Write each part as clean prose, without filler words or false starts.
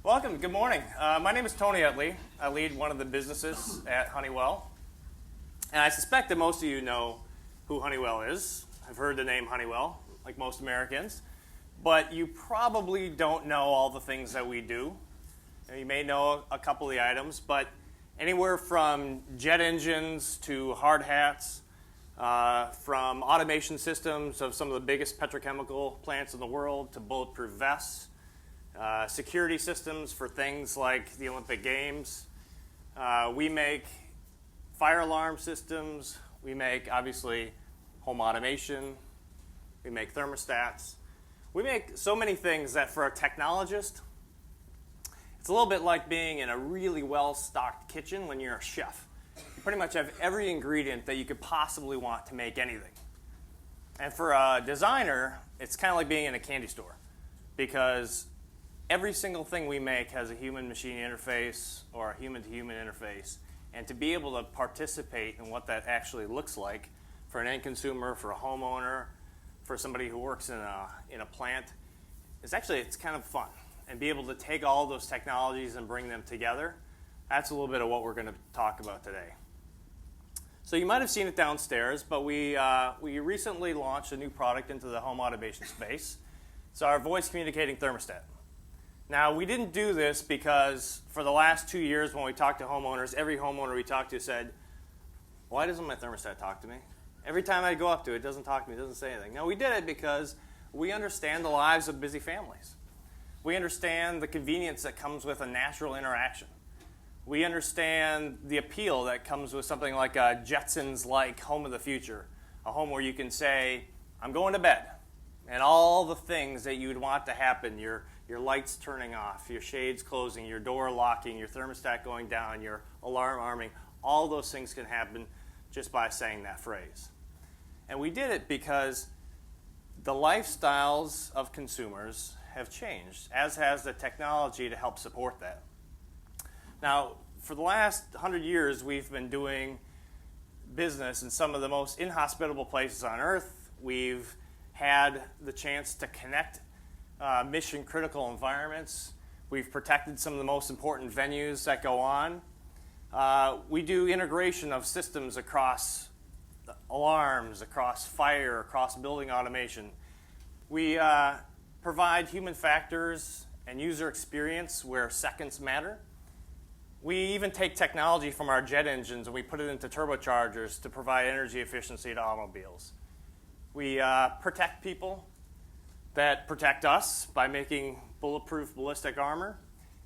Welcome. Good morning. My name is Tony Uttley. I lead one of the businesses at Honeywell. And I suspect that most of you know who Honeywell is. I've heard the name Honeywell, like most Americans. But you probably don't know all the things that we do. You may know a couple of the items, but anywhere from jet engines to hard hats, from automation systems of some of the biggest petrochemical plants in the world to bulletproof vests, security systems for things like the Olympic Games. We make fire alarm systems. We make, obviously, home automation. We make thermostats. We make so many things that for a technologist, it's a little bit like being in a really well-stocked kitchen when you're a chef. You pretty much have every ingredient that you could possibly want to make anything. And for a designer, it's kind of like being in a candy store because every single thing we make has a human-machine interface or a human-to-human interface. And to be able to participate in what that actually looks like for an end consumer, for a homeowner, for somebody who works in a plant, it's kind of fun. And be able to take all those technologies and bring them together, that's a little bit of what we're going to talk about today. So you might have seen it downstairs, but we recently launched a new product into the home automation space. It's our voice communicating thermostat. Now, we didn't do this because for the last 2 years when we talked to homeowners, every homeowner we talked to said, why doesn't my thermostat talk to me? Every time I go up to it, it doesn't talk to me, it doesn't say anything. No, we did it because we understand the lives of busy families. We understand the convenience that comes with a natural interaction. We understand the appeal that comes with something like a Jetsons-like home of the future, a home where you can say, I'm going to bed, and all the things that you would want to happen, your lights turning off, your shades closing, your door locking, your thermostat going down, your alarm arming, all those things can happen just by saying that phrase. And we did it because the lifestyles of consumers have changed, as has the technology to help support that. Now, for the last 100 years, we've been doing business in some of the most inhospitable places on earth. We've had the chance to connect mission-critical environments. We've protected some of the most important venues that go on. We do integration of systems across alarms, across fire, across building automation. We provide human factors and user experience where seconds matter. We even take technology from our jet engines and we put it into turbochargers to provide energy efficiency to automobiles. We protect people that protect us by making bulletproof ballistic armor.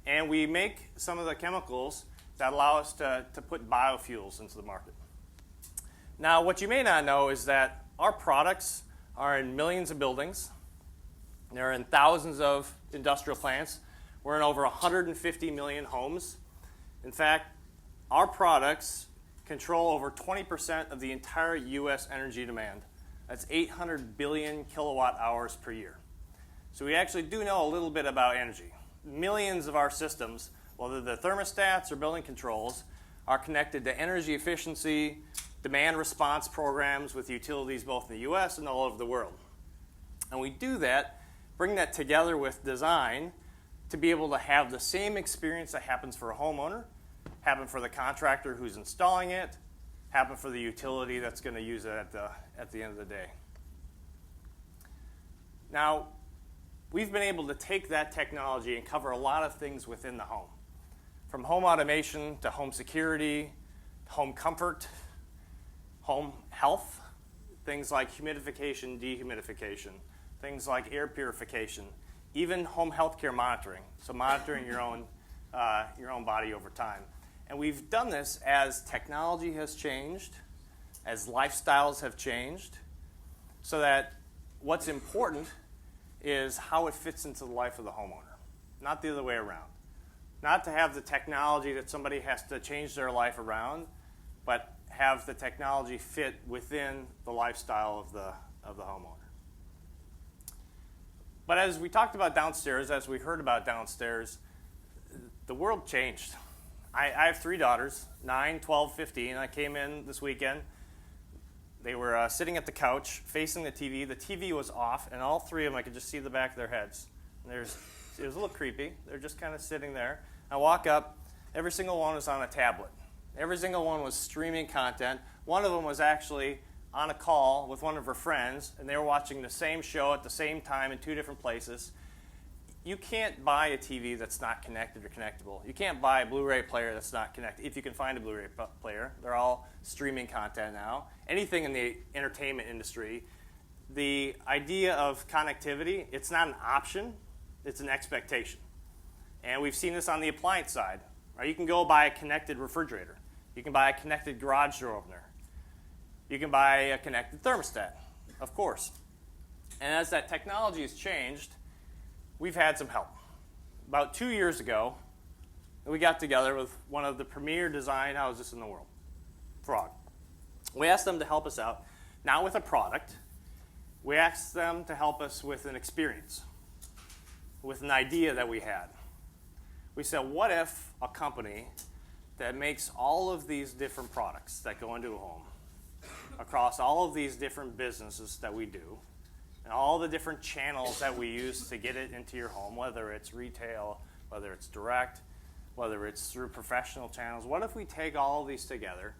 And we make some of the chemicals that allow us to put biofuels into the market. Now, what you may not know is that our products are in millions of buildings. They're in thousands of industrial plants. We're in over 150 million homes. In fact, our products control over 20% of the entire U.S. energy demand. That's 800 billion kilowatt hours per year. So we actually do know a little bit about energy. Millions of our systems, whether they're thermostats or building controls, are connected to energy efficiency, demand response programs with utilities both in the U.S. and all over the world. And we do that, bring that together with design to be able to have the same experience that happens for a homeowner, happen for the contractor who's installing it, happen for the utility that's going to use it at the end of the day. Now, we've been able to take that technology and cover a lot of things within the home, from home automation to home security, home comfort, home health, things like humidification, dehumidification, things like air purification, even home healthcare monitoring, so monitoring your own body over time. And we've done this as technology has changed, as lifestyles have changed, so that what's important is how it fits into the life of the homeowner, not the other way around. Not to have the technology that somebody has to change their life around, but have the technology fit within the lifestyle of the homeowner. But as we talked about downstairs, as we heard about downstairs, the world changed. I have 3 daughters, 9, 12, 15. I came in this weekend. They were sitting at the couch facing the TV. The TV was off, and all 3 of them, I could just see the back of their heads. And it was a little creepy. They're just kind of sitting there. I walk up. Every single one was on a tablet. Every single one was streaming content. One of them was actually on a call with one of her friends, and they were watching the same show at the same time in two different places. You can't buy a TV that's not connected or connectable. You can't buy a Blu-ray player that's not connected, if you can find a Blu-ray player. They're all streaming content now. Anything in the entertainment industry, the idea of connectivity, it's not an option, it's an expectation. And we've seen this on the appliance side. Right? You can go buy a connected refrigerator. You can buy a connected garage door opener. You can buy a connected thermostat, of course. And as that technology has changed, we've had some help. About 2 years ago, we got together with one of the premier design houses in the world, Frog. We asked them to help us out, not with a product. We asked them to help us with an experience, with an idea that we had. We said, what if a company that makes all of these different products that go into a home, across all of these different businesses that we do, and all the different channels that we use to get it into your home, whether it's retail, whether it's direct, whether it's through professional channels, what if we take all of these together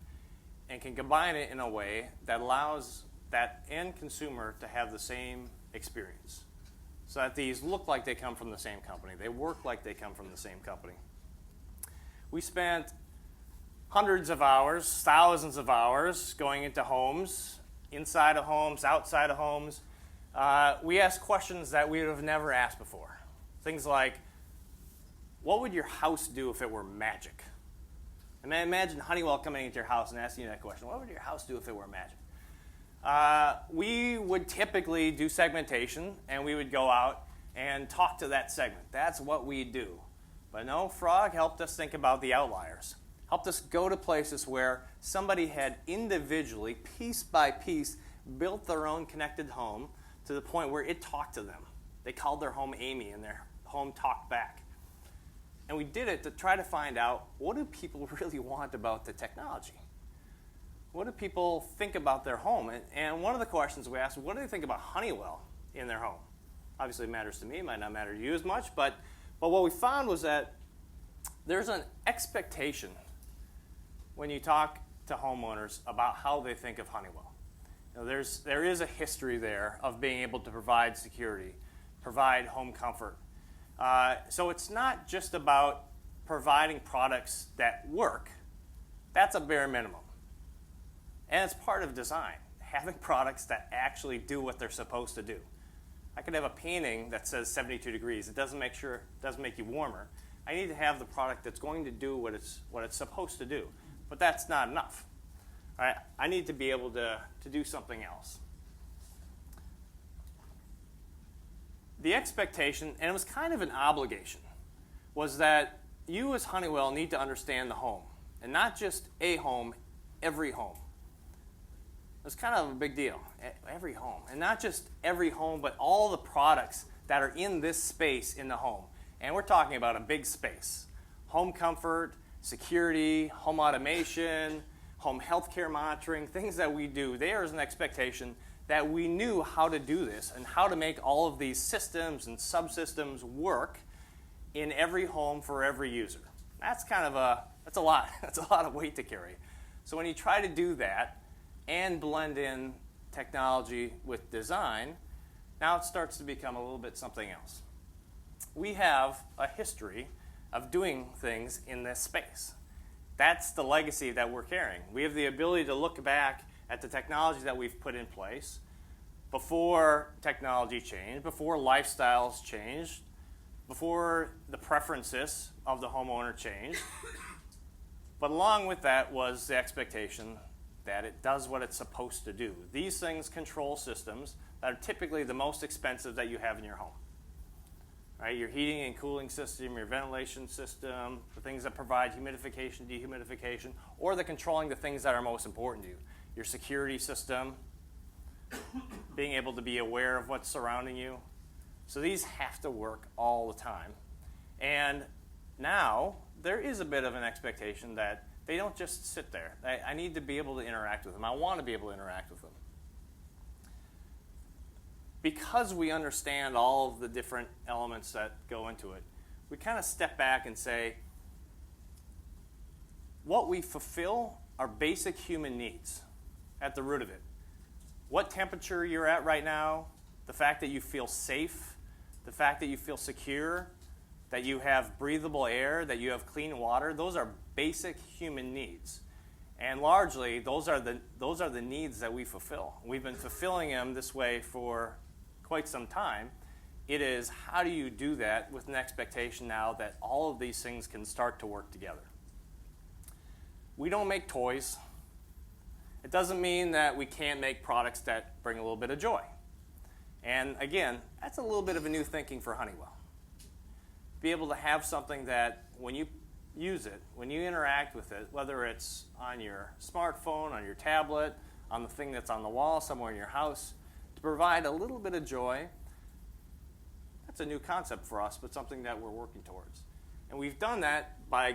and can combine it in a way that allows that end consumer to have the same experience, so that these look like they come from the same company, they work like they come from the same company. We spent hundreds of hours, thousands of hours going into homes, inside of homes, outside of homes. We asked questions that we would have never asked before. Things like, what would your house do if it were magic? And imagine Honeywell coming into your house and asking you that question. What would your house do if it were magic? We would typically do segmentation, and we would go out and talk to that segment. That's what we do. But no, Frog helped us think about the outliers. Helped us go to places where somebody had individually, piece by piece, built their own connected home to the point where it talked to them. They called their home Amy, and their home talked back. And we did it to try to find out, what do people really want about the technology? What do people think about their home? And one of the questions we asked, what do they think about Honeywell in their home? Obviously it matters to me, it might not matter to you as much, but what we found was that there's an expectation when you talk to homeowners about how they think of Honeywell. You know, there is a history there of being able to provide security, provide home comfort. So it's not just about providing products that work. That's a bare minimum. And it's part of design, having products that actually do what they're supposed to do. I could have a painting that says 72 degrees. It doesn't make you warmer. I need to have the product that's going to do what it's supposed to do. But that's not enough. All right? I need to be able to do something else. The expectation, and it was kind of an obligation, was that you as Honeywell need to understand the home. And not just a home, every home. It's kind of a big deal, every home. And not just every home, but all the products that are in this space in the home. And we're talking about a big space. Home comfort, security, home automation, home healthcare monitoring, things that we do. There is an expectation that we knew how to do this and how to make all of these systems and subsystems work in every home for every user. That's a lot. That's a lot of weight to carry. So when you try to do that and blend in technology with design, now it starts to become a little bit something else. We have a history of doing things in this space. That's the legacy that we're carrying. We have the ability to look back at the technology that we've put in place before technology changed, before lifestyles changed, before the preferences of the homeowner changed. But along with that was the expectation that it does what it's supposed to do. These things control systems that are typically the most expensive that you have in your home. Right? Your heating and cooling system, your ventilation system, the things that provide humidification, dehumidification, or the controlling the things that are most important to you. Your security system, being able to be aware of what's surrounding you. So these have to work all the time. And now there is a bit of an expectation that they don't just sit there. I need to be able to interact with them. I want to be able to interact with them. because we understand all of the different elements that go into it, we kind of step back and say, what we fulfill are basic human needs at the root of it. What temperature you're at right now, the fact that you feel safe, the fact that you feel secure, that you have breathable air, that you have clean water, those are basic human needs. And largely, those are the needs that we fulfill. We've been fulfilling them this way for quite some time. It is, how do you do that with an expectation now that all of these things can start to work together? We don't make toys. It doesn't mean that we can't make products that bring a little bit of joy. And again, that's a little bit of a new thinking for Honeywell. Be able to have something that when you use it, when you interact with it, whether it's on your smartphone, on your tablet, on the thing that's on the wall somewhere in your house, to provide a little bit of joy, that's a new concept for us, but something that we're working towards. And we've done that by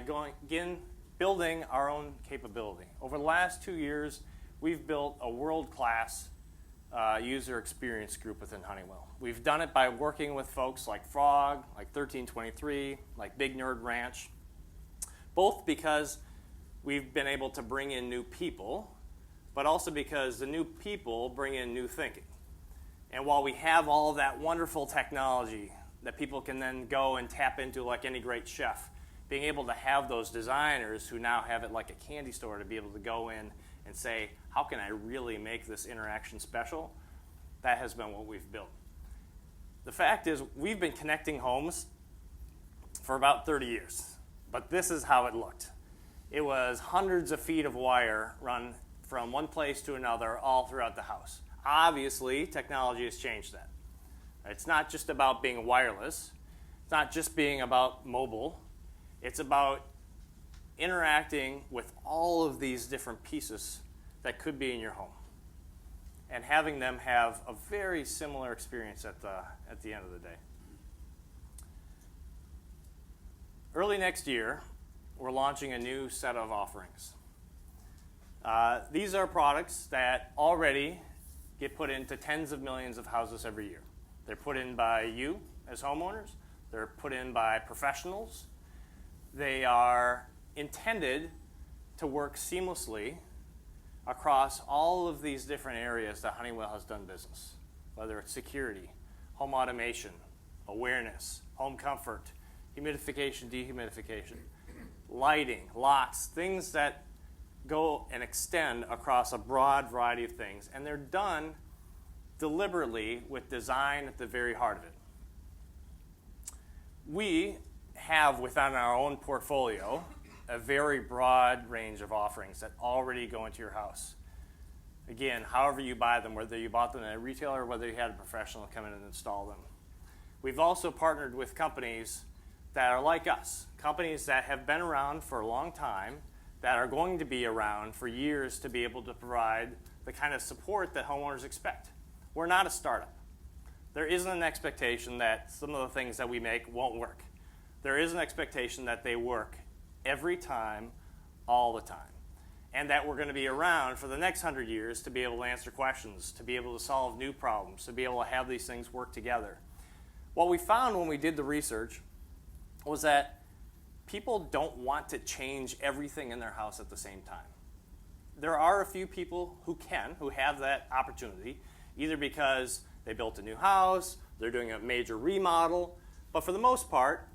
building our own capability. Over the last 2 years, we've built a world-class user experience group within Honeywell. We've done it by working with folks like Frog, like 1323, like Big Nerd Ranch, both because we've been able to bring in new people, but also because the new people bring in new thinking. And while we have all of that wonderful technology that people can then go and tap into like any great chef, being able to have those designers who now have it like a candy store to be able to go in and say, how can I really make this interaction special? That has been what we've built. The fact is, we've been connecting homes for about 30 years, but this is how it looked. It was hundreds of feet of wire run from one place to another all throughout the house. Obviously, technology has changed that. It's not just about being wireless. It's not just being about mobile. It's about interacting with all of these different pieces that could be in your home and having them have a very similar experience at the end of the day. Early next year, we're launching a new set of offerings. These are products that already get put into tens of millions of houses every year. They're put in by you as homeowners. They're put in by professionals. They are intended to work seamlessly across all of these different areas that Honeywell has done business, whether it's security, home automation, awareness, home comfort, humidification, dehumidification, lighting, locks, things that go and extend across a broad variety of things. And they're done deliberately with design at the very heart of it. We have within our own portfolio a very broad range of offerings that already go into your house. Again, however you buy them, whether you bought them at a retailer or whether you had a professional come in and install them. We've also partnered with companies that are like us, companies that have been around for a long time, that are going to be around for years to be able to provide the kind of support that homeowners expect. We're not a startup. There isn't an expectation that some of the things that we make won't work. There is an expectation that they work every time, all the time, and that we're going to be around for the next 100 years to be able to answer questions, to be able to solve new problems, to be able to have these things work together. What we found when we did the research was that people don't want to change everything in their house at the same time. There are a few people who have that opportunity, either because they built a new house, they're doing a major remodel, but for the most part,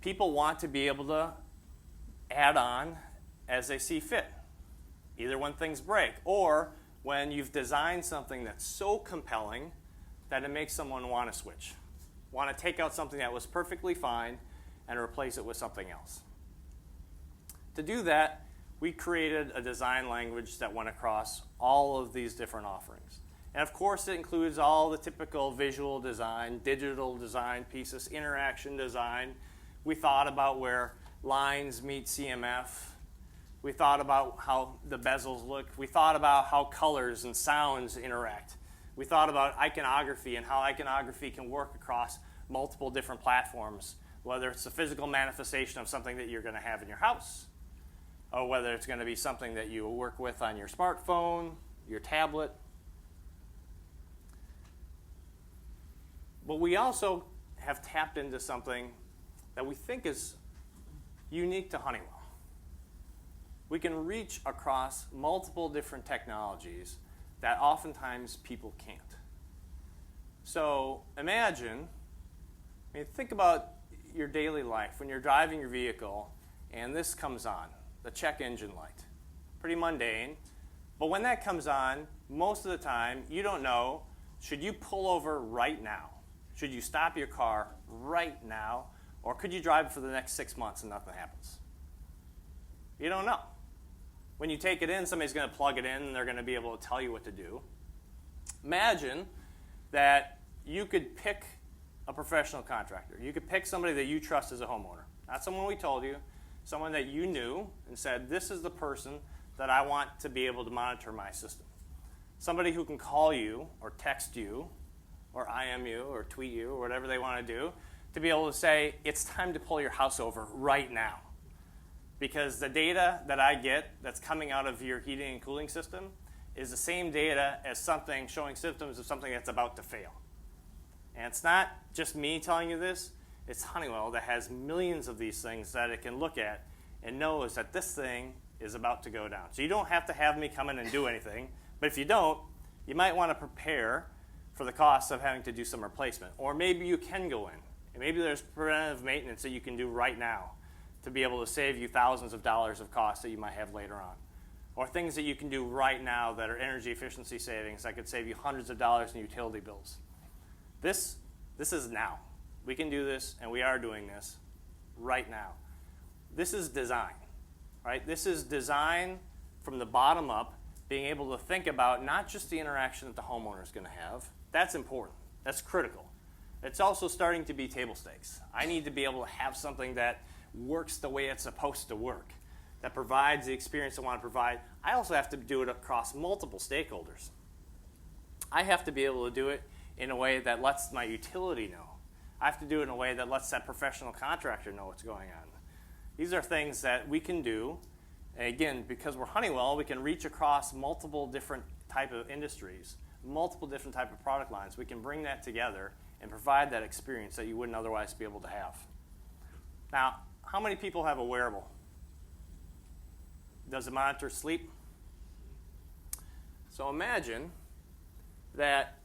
people want to be able to add on as they see fit, either when things break or when you've designed something that's so compelling that it makes someone want to switch, want to take out something that was perfectly fine and replace it with something else. To do that, we created a design language that went across all of these different offerings. And of course, it includes all the typical visual design, digital design pieces, interaction design. We thought about where lines meet CMF. We thought about how the bezels look. We thought about how colors and sounds interact. We thought about iconography and how iconography can work across multiple different platforms, whether it's a physical manifestation of something that you're going to have in your house, or whether it's going to be something that you work with on your smartphone, your tablet. But we also have tapped into something that we think is unique to Honeywell. We can reach across multiple different technologies that oftentimes people can't. So imagine, think about your daily life when you're driving your vehicle and this comes on, the check engine light. Pretty mundane, but when that comes on, most of the time you don't know, should you pull over right now? Should you stop your car right now? Or could you drive for the next 6 months and nothing happens? You don't know. When you take it in, somebody's going to plug it in and they're going to be able to tell you what to do. Imagine that you could pick a professional contractor. You could pick somebody that you trust as a homeowner. Not someone we told you, someone that you knew and said, this is the person that I want to be able to monitor my system. Somebody who can call you or text you or IM you or tweet you or whatever they want to do to be able to say, it's time to pull your house over right now. Because the data that I get that's coming out of your heating and cooling system is the same data as something showing symptoms of something that's about to fail. And it's not just me telling you this, it's Honeywell that has millions of these things that it can look at and knows that this thing is about to go down. So you don't have to have me come in and do anything, but if you don't, you might want to prepare for the cost of having to do some replacement. Or maybe you can go in, and maybe there's preventative maintenance that you can do right now to be able to save you thousands of dollars of costs that you might have later on. Or things that you can do right now that are energy efficiency savings that could save you hundreds of dollars in utility bills. This is now. We can do this, and we are doing this right now. This is design, right? This is design from the bottom up, being able to think about not just the interaction that the homeowner is going to have. That's important. That's critical. It's also starting to be table stakes. I need to be able to have something that works the way it's supposed to work, that provides the experience I want to provide. I also have to do it across multiple stakeholders. I have to be able to do it in a way that lets my utility know. I have to do it in a way that lets that professional contractor know what's going on. These are things that we can do. And again, because we're Honeywell, we can reach across multiple different type of industries, multiple different type of product lines. We can bring that together and provide that experience that you wouldn't otherwise be able to have. Now, how many people have a wearable? Does it monitor sleep? So imagine that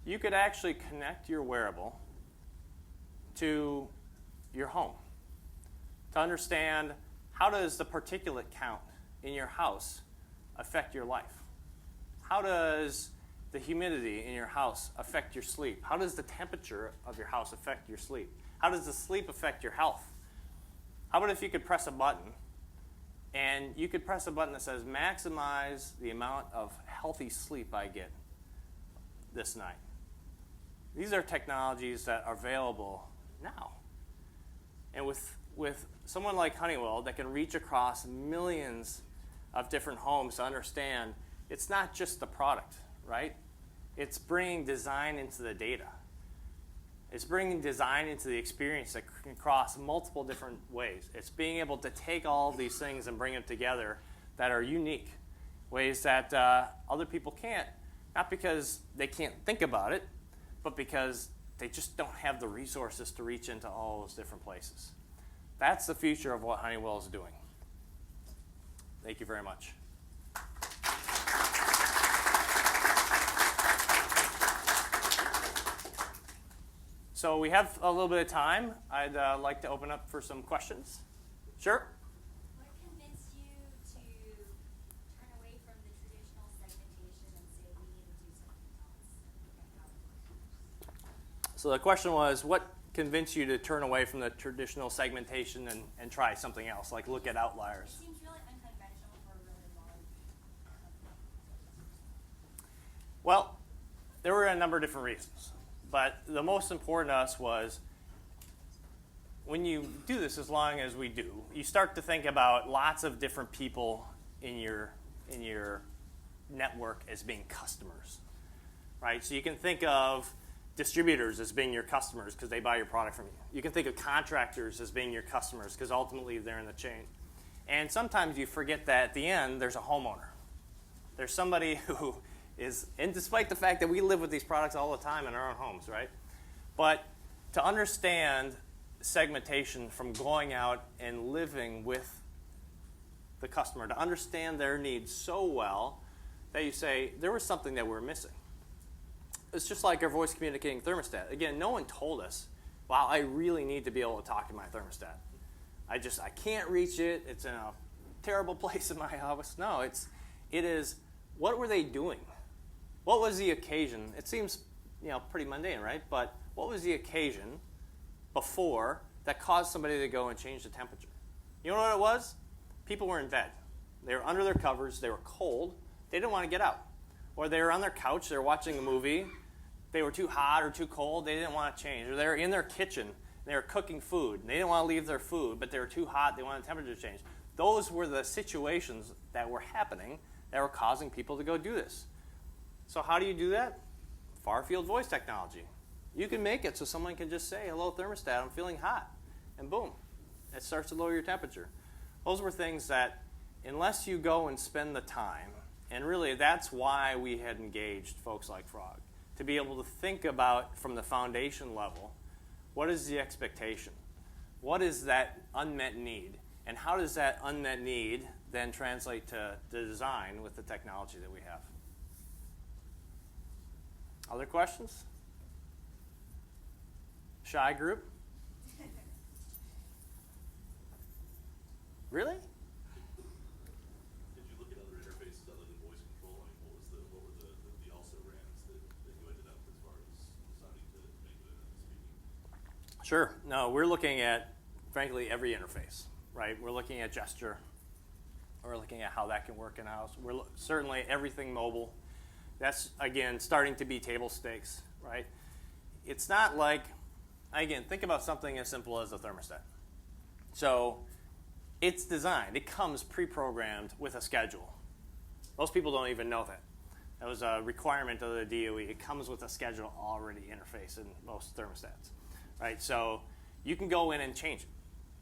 you could actually connect your wearable to your home to understand how does the particulate count in your house affect your life? How does the humidity in your house affect your sleep? How does the temperature of your house affect your sleep? How does the sleep affect your health? How about if you could press a button and you could press a button that says maximize the amount of healthy sleep I get this night? These are technologies that are available now. And with someone like Honeywell that can reach across millions of different homes to understand it's not just the product, right? It's bringing design into the data. It's bringing design into the experience that can cross multiple different ways. It's being able to take all of these things and bring them together that are unique, ways that other people can't, not because they can't think about it, but because they just don't have the resources to reach into all those different places. That's the future of what Honeywell is doing. Thank you very much. So we have a little bit of time. I'd like to open up for some questions. Sure? What convinced you to turn away from the traditional segmentation and say we need to do something else? So the question was, what convinced you to turn away from the traditional segmentation and try something else, like look at outliers? It seems really unconventional for a really long time. Well, there were a number of different reasons. But the most important to us was when you do this, as long as we do, you start to think about lots of different people in your network as being customers, right? So you can think of distributors as being your customers because they buy your product from you. You can think of contractors as being your customers because ultimately they're in the chain. And sometimes you forget that at the end there's a homeowner. There's somebody who is, and despite the fact that we live with these products all the time in our own homes, right? But to understand segmentation from going out and living with the customer, to understand their needs so well that you say, there was something that we're missing. It's just like our voice communicating thermostat. Again, no one told us, wow, I really need to be able to talk to my thermostat. I can't reach it. It's in a terrible place in my house. No, it is, what were they doing? What was the occasion? It seems, pretty mundane, right? But what was the occasion before that caused somebody to go and change the temperature? You know what it was? People were in bed. They were under their covers. They were cold. They didn't want to get out. Or they were on their couch. They were watching a movie. They were too hot or too cold. They didn't want to change. Or they were in their kitchen. They were cooking food. And they didn't want to leave their food, but they were too hot. They wanted the temperature to change. Those were the situations that were happening that were causing people to go do this. So how do you do that? Far-field voice technology. You can make it so someone can just say, hello, thermostat, I'm feeling hot. And boom, it starts to lower your temperature. Those were things that, unless you go and spend the time, and really that's why we had engaged folks like Frog, to be able to think about from the foundation level, what is the expectation? What is that unmet need? And how does that unmet need then translate to the design with the technology that we have? Other questions? Shy group? Really? Did you look at other interfaces other than voice control? I mean, what were the also rans that you ended up as far as deciding to make it speaking? Sure. No, we're looking at, frankly, every interface, right? We're looking at gesture. We're looking at how that can work in-house. Certainly everything mobile. That's, again, starting to be table stakes, right? It's not like, again, think about something as simple as a thermostat. So it's designed. It comes pre-programmed with a schedule. Most people don't even know that. That was a requirement of the DOE. It comes with a schedule already interfaced in most thermostats, right? So you can go in and change it.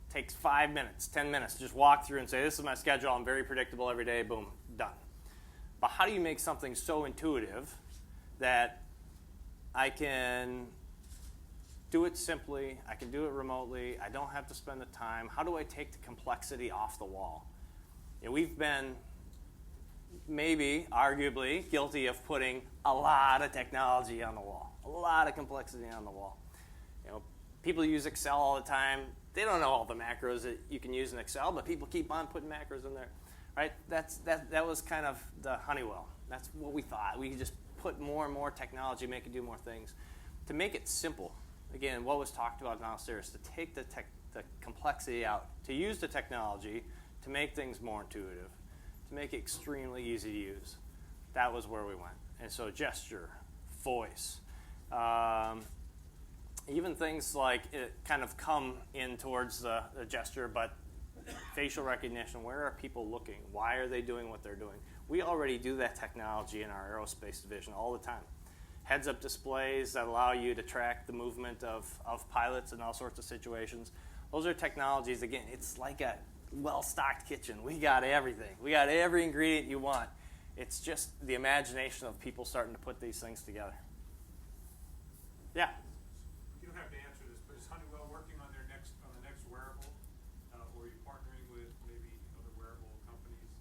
Takes 5 minutes, 10 minutes. Just walk through and say, this is my schedule. I'm very predictable every day. Boom, done. But how do you make something so intuitive that I can do it simply, I can do it remotely, I don't have to spend the time? How do I take the complexity off the wall? We've been maybe, arguably, guilty of putting a lot of technology on the wall, a lot of complexity on the wall. People use Excel all the time. They don't know all the macros that you can use in Excel, but people keep on putting macros in there. Right? That was kind of the Honeywell. That's what we thought. We could just put more and more technology, make it do more things. To make it simple, again, what was talked about downstairs, to take the complexity out, to use the technology to make things more intuitive, to make it extremely easy to use. That was where we went. And so gesture, voice, even things like it kind of come in towards the gesture, but facial recognition, where are people looking? Why are they doing what they're doing? We already do that technology in our aerospace division all the time. Heads-up displays that allow you to track the movement of pilots in all sorts of situations. Those are technologies, again, it's like a well-stocked kitchen. We got everything. We got every ingredient you want. It's just the imagination of people starting to put these things together. Yeah? You don't have to answer this, but is Honeywell working on the next wearable? Or are you partnering with maybe other wearable companies?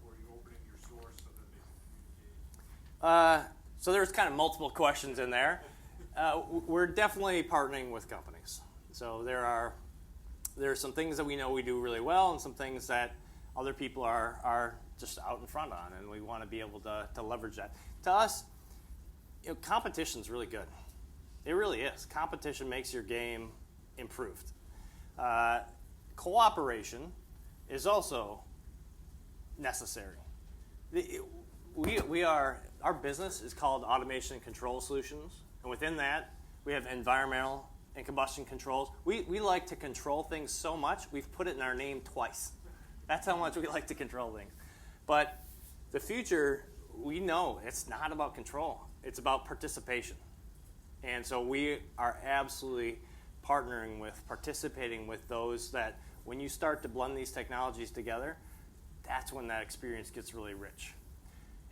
Or are you opening your source so that they can communicate? So there's kind of multiple questions in there. We're definitely partnering with companies. So there are some things that we know we do really well and some things that other people are just out in front on, and we want to be able to leverage that. To us, competition's really good. It really is. Competition makes your game improved. Cooperation is also necessary. Our business is called Automation and Control Solutions, and within that, we have environmental and combustion controls. We like to control things so much, we've put it in our name twice. That's how much we like to control things. But the future, we know it's not about control. It's about participation. And so we are absolutely participating with those that when you start to blend these technologies together, that's when that experience gets really rich.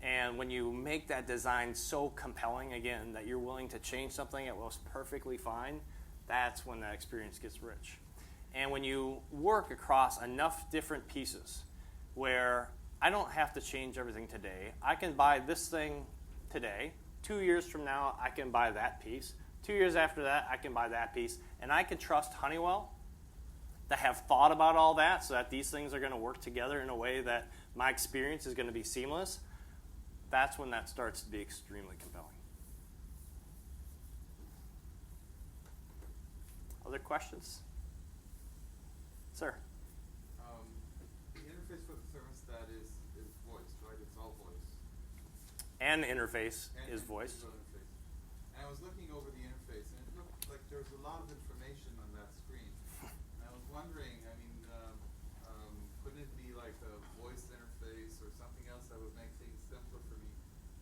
And when you make that design so compelling, again, that you're willing to change something that was perfectly fine, that's when that experience gets rich. And when you work across enough different pieces where I don't have to change everything today, I can buy this thing today. 2 years from now, I can buy that piece. 2 years after that, I can buy that piece. And I can trust Honeywell to have thought about all that so that these things are going to work together in a way that my experience is going to be seamless. That's when that starts to be extremely compelling. Other questions? Sir? The interface for the thermostat is voice, right? It's all voice. And interface is And voice. visual interface. And I was looking over the interface, and it looked like there was a lot of information on that screen. And I was wondering, I mean, couldn't it be like a voice interface or something else that would make things simpler for me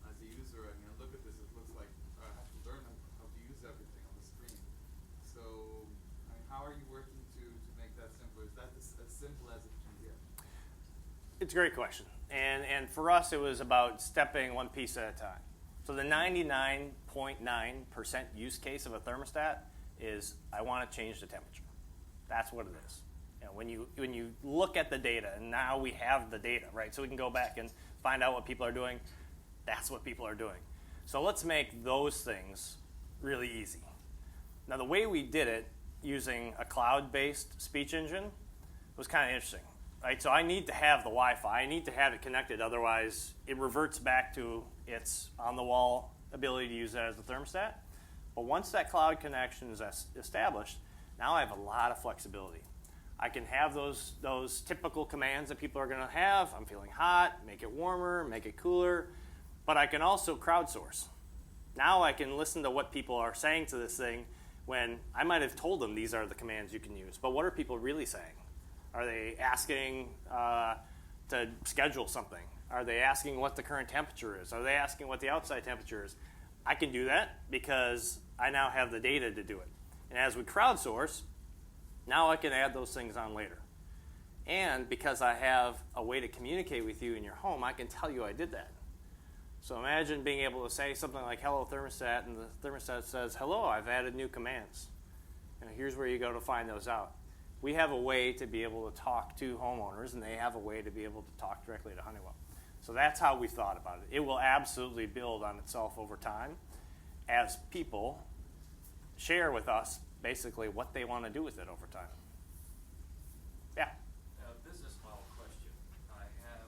as a user? I mean, I look at this, it looks like I have to learn how to use everything on the screen. So, I mean, how are you working to make that simpler? Is that as simple as it can get? It's a great question. And for us, it was about stepping one piece at a time. So the 99.9% use case of a thermostat is I want to change the temperature. That's what it is. You know, when you look at the data, and now we have the data, right? So we can go back and find out what people are doing. That's what people are doing. So let's make those things really easy. Now the way we did it using a cloud-based speech engine was kind of interesting. Right, so I need to have the Wi-Fi. I need to have it connected. Otherwise, it reverts back to its on-the-wall ability to use that as a thermostat. But once that cloud connection is established, now I have a lot of flexibility. I can have those typical commands that people are going to have. I'm feeling hot, make it warmer, make it cooler. But I can also crowdsource. Now I can listen to what people are saying to this thing when I might have told them these are the commands you can use. But what are people really saying? Are they asking to schedule something? Are they asking what the current temperature is? Are they asking what the outside temperature is? I can do that because I now have the data to do it. And as we crowdsource, now I can add those things on later. And because I have a way to communicate with you in your home, I can tell you I did that. So imagine being able to say something like, hello thermostat, and the thermostat says, hello, I've added new commands. And here's where you go to find those out. We have a way to be able to talk to homeowners, and they have a way to be able to talk directly to Honeywell. So that's how we thought about it. It will absolutely build on itself over time as people share with us basically what they want to do with it over time. Yeah? Business model question. I have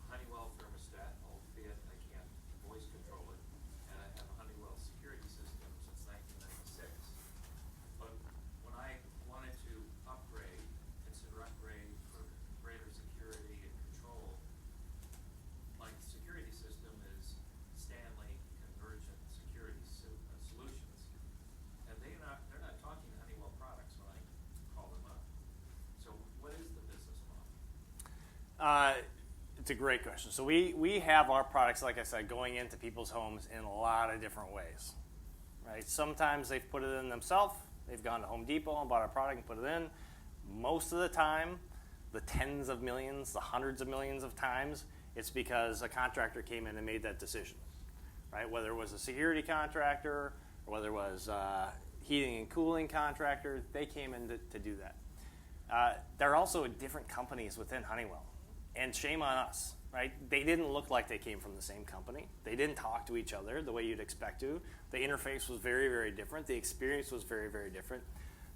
Honeywell thermostat, albeit I can't voice control it, and I have a Honeywell security system since 1996. But when I wanted to consider upgrade for greater security and control, my security system is Stanley Convergent Security Solutions, and they're not talking Honeywell products when I call them up. So what is the business model? It's a great question. So we have our products, like I said, going into people's homes in a lot of different ways. Right? Sometimes they've put it in themselves. They've gone to Home Depot and bought our product and put it in. Most of the time, the tens of millions, the hundreds of millions of times, it's because a contractor came in and made that decision. Right? Whether it was a security contractor or whether it was a heating and cooling contractor, they came in to do that. There are also different companies within Honeywell. And shame on us, right? They didn't look like they came from the same company. They didn't talk to each other the way you'd expect to. The interface was very, very different. The experience was very, very different.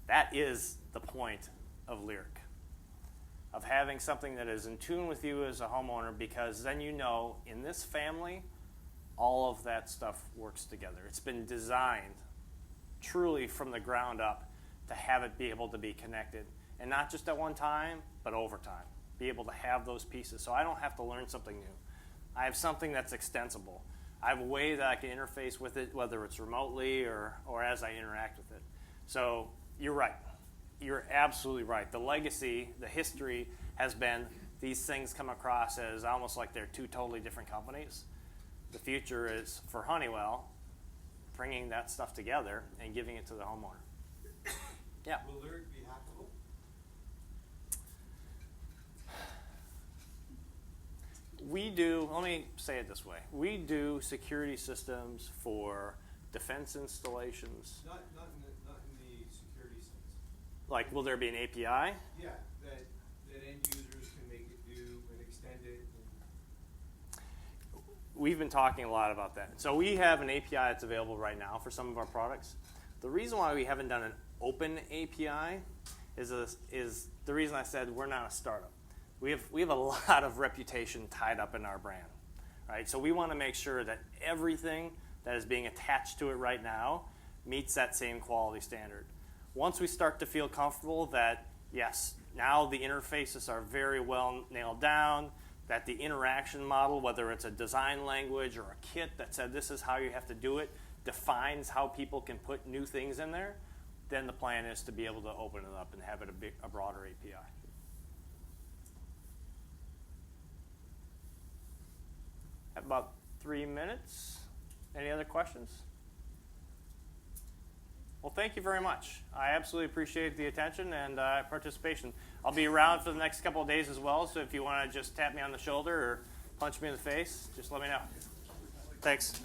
That is the point of Lyric, of having something that is in tune with you as a homeowner, because then you know in this family, all of that stuff works together. It's been designed truly from the ground up to have it be able to be connected, and not just at one time, but over time. Be able to have those pieces. So I don't have to learn something new. I have something that's extensible. I have a way that I can interface with it, whether it's remotely or as I interact with it. So you're right. You're absolutely right. The legacy, the history has been these things come across as almost like they're two totally different companies. The future is for Honeywell bringing that stuff together and giving it to the homeowner. Yeah. Will Lyric be hackable? We do, let me say it this way. We do security systems for defense installations. Not in the security sense. Like, will there be an API? Yeah, that end users can make it do and extend it. We've been talking a lot about that. So we have an API that's available right now for some of our products. The reason why we haven't done an open API is the reason I said we're not a startup. We have a lot of reputation tied up in our brand, right? So we want to make sure that everything that is being attached to it right now meets that same quality standard. Once we start to feel comfortable that, yes, now the interfaces are very well nailed down, that the interaction model, whether it's a design language or a kit that said this is how you have to do it, defines how people can put new things in there, then the plan is to be able to open it up and have it a broader API. Have about 3 minutes. Any other questions? Well, thank you very much. I absolutely appreciate the attention and participation. I'll be around for the next couple of days as well, so if you want to just tap me on the shoulder or punch me in the face, just let me know. Thanks.